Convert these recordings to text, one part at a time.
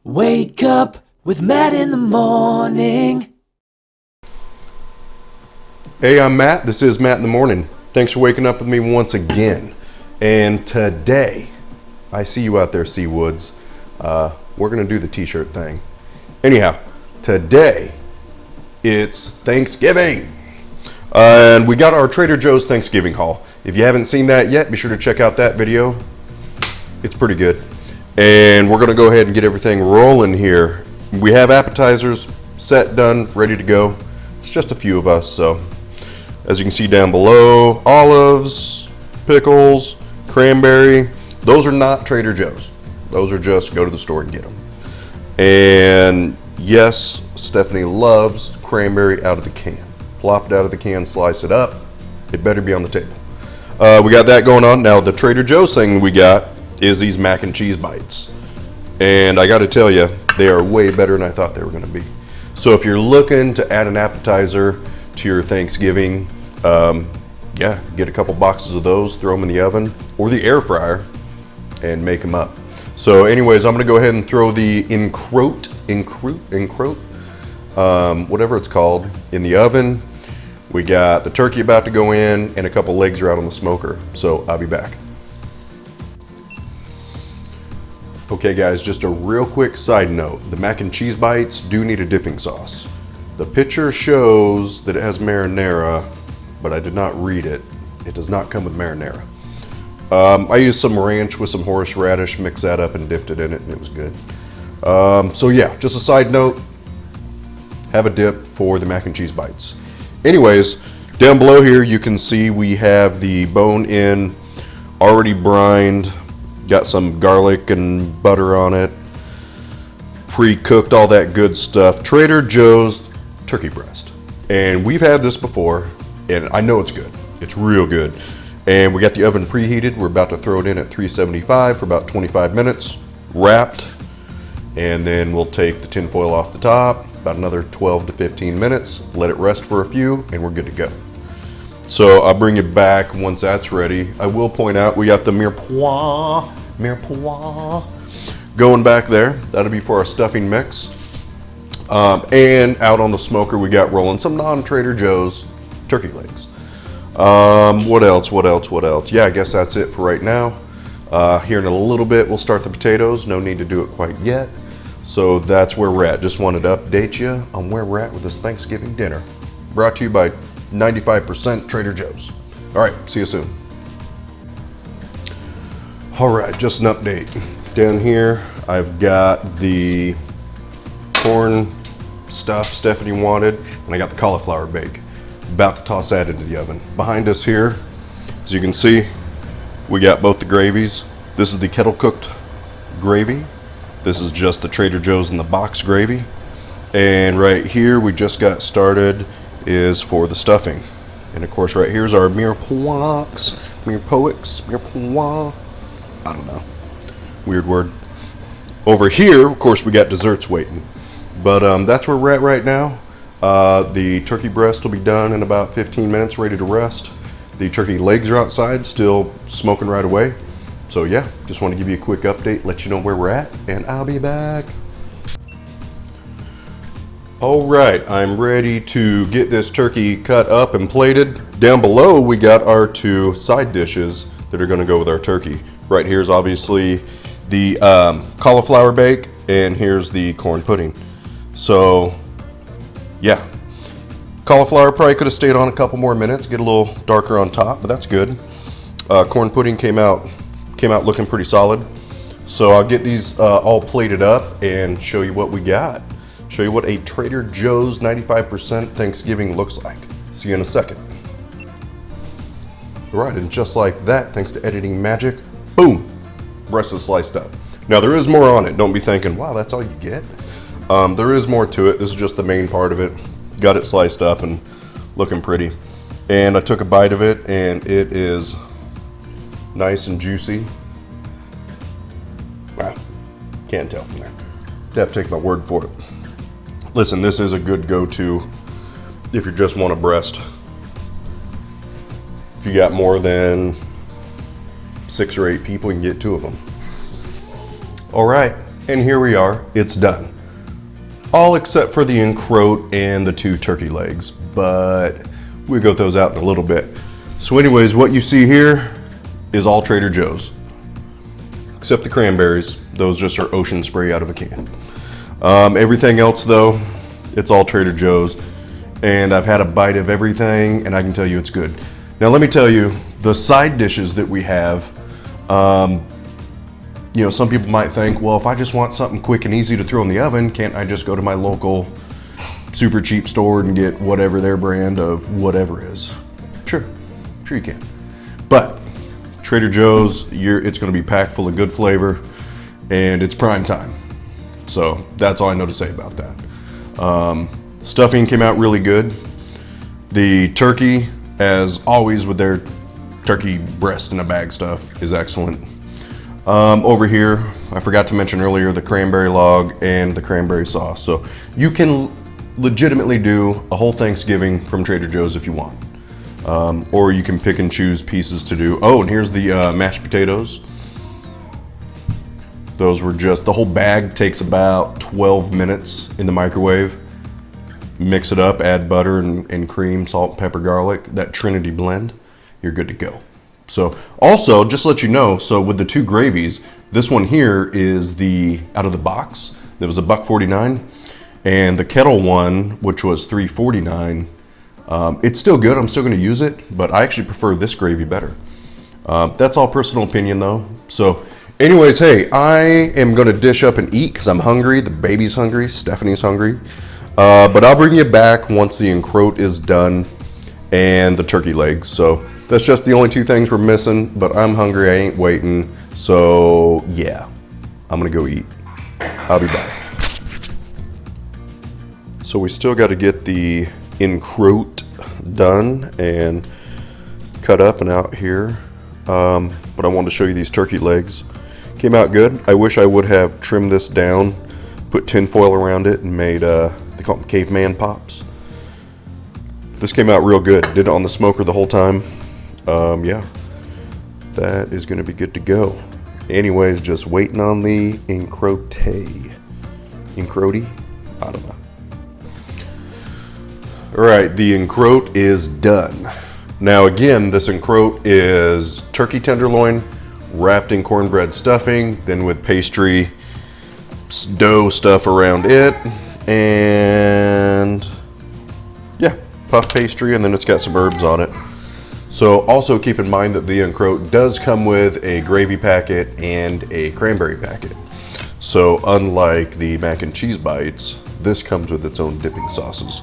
Wake up with Matt in the morning. Hey, I'm Matt. This is Matt in the Morning. Thanks for waking up with me once again. And today, I see you out there, Seawoods. We're going to do the t-shirt thing. Anyhow, today, it's Thanksgiving. And we got our Trader Joe's Thanksgiving haul. If you haven't seen that yet, be sure to check out that video. It's pretty good. And we're going to go ahead and get everything rolling here. We have appetizers set, done, ready to go. It's just a few of us, so as you can see down below, olives, pickles, cranberry. Those are not Trader Joe's. Those are just go to the store and get them. And yes, Stephanie loves cranberry out of the can. Plop it out of the can, slice it up. It better be on the table. We got that going on. Now the Trader Joe's thing we got is these mac and cheese bites. And I got to tell you, they are way better than I thought they were going to be. So if you're looking to add an appetizer to your Thanksgiving, yeah, get a couple boxes of those, throw them in the oven or the air fryer and make them up. So anyways, I'm going to go ahead and throw the encrote, whatever it's called, in the oven. We got the turkey about to go in and a couple legs are out on the smoker. So I'll be back. Okay guys, just a real quick side note. The mac and cheese bites do need a dipping sauce. The picture shows that it has marinara, but I did not read it. It does not come with marinara. I used some ranch with some horseradish, mixed that up and dipped it in it, and it was good. So yeah, just a side note, have a dip for the mac and cheese bites. Anyways, down below here you can see we have the bone-in, already brined, got some garlic and butter on it, pre-cooked, all that good stuff. Trader Joe's turkey breast. And we've had this before, and I know it's good. It's real good. And we got the oven preheated. We're about to throw it in at 375 for about 25 minutes, wrapped. And then we'll take the tin foil off the top, about another 12 to 15 minutes, let it rest for a few, and we're good to go. So I'll bring it back once that's ready. I will point out we got the mirepoix going back there. That'll be for our stuffing mix. And out on the smoker we got rolling some non-Trader Joe's turkey legs. What else? Yeah, I guess that's it for right now. Here in a little bit we'll start the potatoes. No need to do it quite yet. So that's where we're at. Just wanted to update you on where we're at with this Thanksgiving dinner. Brought to you by 95% Trader Joe's. All right, see you soon. All right, just an update. Down here, I've got the corn stuff Stephanie wanted, and I got the cauliflower bake. About to toss that into the oven. Behind us here, as you can see, we got both the gravies. This is the kettle cooked gravy. This is just the Trader Joe's in the box gravy. And right here, we just got started is for the stuffing. And of course right here's our mirepoix, I don't know, weird word. Over here, of course, we got desserts waiting. But that's where we're at right now. The turkey breast will be done in about 15 minutes, ready to rest. The turkey legs are outside, still smoking right away. So yeah, just want to give you a quick update, let you know where we're at, and I'll be back. All right, I'm ready to get this turkey cut up and plated. Down below, we got our two side dishes that are gonna go with our turkey. Right here's obviously the cauliflower bake, and here's the corn pudding. So, yeah. Cauliflower probably could have stayed on a couple more minutes, get a little darker on top, but that's good. Corn pudding came out looking pretty solid. So I'll get these all plated up and show you what we got. Show you what a Trader Joe's 95% Thanksgiving looks like. See you in a second. All right, and just like that, thanks to editing magic, boom, breast is sliced up. Now there is more on it. Don't be thinking, wow, that's all you get. There is more to it. This is just the main part of it. Got it sliced up and looking pretty. And I took a bite of it, and it is nice and juicy. Wow, can't tell from there. You have to take my word for it. Listen, this is a good go-to if you just want a breast. If you got more than 6 or 8 people, you can get 2 of them. All right, And here we are, it's done. All except for the encroat and the 2 turkey legs, but we'll go those out in a little bit. So anyways, what you see here is all Trader Joe's. Except the cranberries, those just are ocean spray out of a can. Everything else though, it's all Trader Joe's. And I've had a bite of everything and I can tell you it's good. Now let me tell you, the side dishes that we have, you know, some people might think, well, if I just want something quick and easy to throw in the oven, can't I just go to my local super cheap store and get whatever their brand of whatever is? Sure you can. But Trader Joe's, it's gonna be packed full of good flavor and it's prime time. So that's all I know to say about that. Stuffing came out really good. The turkey, as always with their turkey breast in a bag stuff, is excellent. Over here, I forgot to mention earlier, the cranberry log and the cranberry sauce. So you can legitimately do a whole Thanksgiving from Trader Joe's if you want. Or you can pick and choose pieces to do. Oh, and here's the mashed potatoes. Those were just, the whole bag takes about 12 minutes in the microwave. Mix it up, add butter and cream, salt, pepper, garlic, that Trinity blend, you're good to go. So also, just to let you know, so with the 2 gravies, this one here is the out of the box. That was $1.49, and the kettle one, which was $3.49, it's still good. I'm still going to use it, but I actually prefer this gravy better. That's all personal opinion though. So anyways, hey, I am going to dish up and eat because I'm hungry. The baby's hungry. Stephanie's hungry. But I'll bring you back once the encroat is done and the turkey legs. So that's just the only 2 things we're missing, but I'm hungry. I ain't waiting. So yeah, I'm going to go eat. I'll be back. So we still got to get the encroat done and cut up and out here. But I wanted to show you these turkey legs. Came out good. I wish I would have trimmed this down, put tin foil around it, and made they call them caveman pops. This came out real good. Did it on the smoker the whole time. Yeah, that is going to be good to go. Anyways, just waiting on the encroaty. I don't know. All right, the encroat is done. Now again, this encroat is turkey tenderloin wrapped in cornbread stuffing, then with pastry dough stuff around it, and yeah, puff pastry, and then it's got some herbs on it. So also keep in mind that the encroat does come with a gravy packet and a cranberry packet. So unlike the mac and cheese bites, this comes with its own dipping sauces.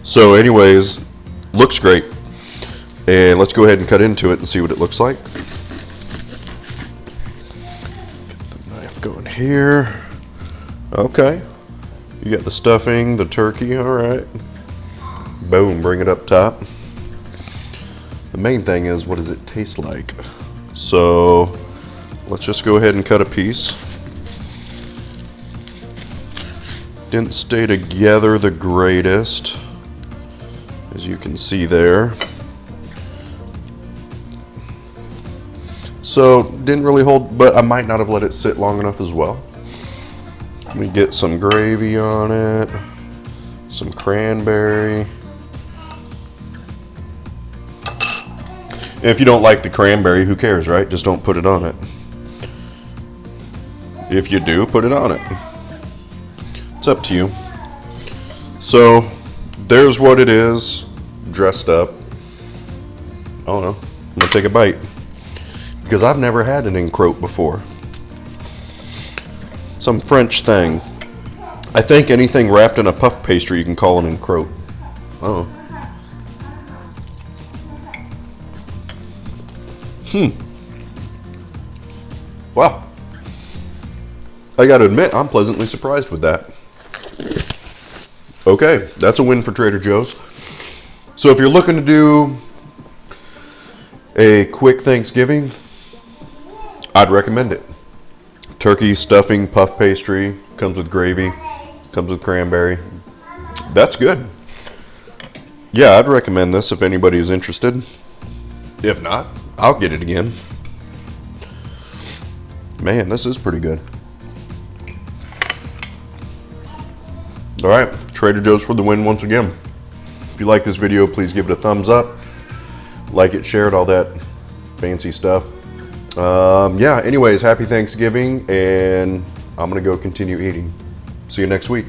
So anyways, looks great. And let's go ahead and cut into it and see what it looks like. Get the knife going here. Okay. You got the stuffing, the turkey, all right. Boom, bring it up top. The main thing is, what does it taste like? So let's just go ahead and cut a piece. Didn't stay together the greatest, as you can see there. So didn't really hold, but I might not have let it sit long enough as well. Let me get some gravy on it, some cranberry. And if you don't like the cranberry, who cares, right? Just don't put it on it. If you do, put it on it. It's up to you. So there's what it is, dressed up. Oh no, I'm gonna take a bite because I've never had an encroat before. Some French thing. I think anything wrapped in a puff pastry you can call an encroat. Oh. Wow. I gotta admit, I'm pleasantly surprised with that. Okay, that's a win for Trader Joe's. So if you're looking to do a quick Thanksgiving, I'd recommend it. Turkey, stuffing, puff pastry, comes with gravy, comes with cranberry. That's good. Yeah, I'd recommend this if anybody is interested. If not, I'll get it again. Man, this is pretty good. All right, Trader Joe's for the win once again. If you like this video, please give it a thumbs up. Like it, share it, all that fancy stuff. Yeah, anyways, happy Thanksgiving, and I'm gonna go continue eating. See you next week.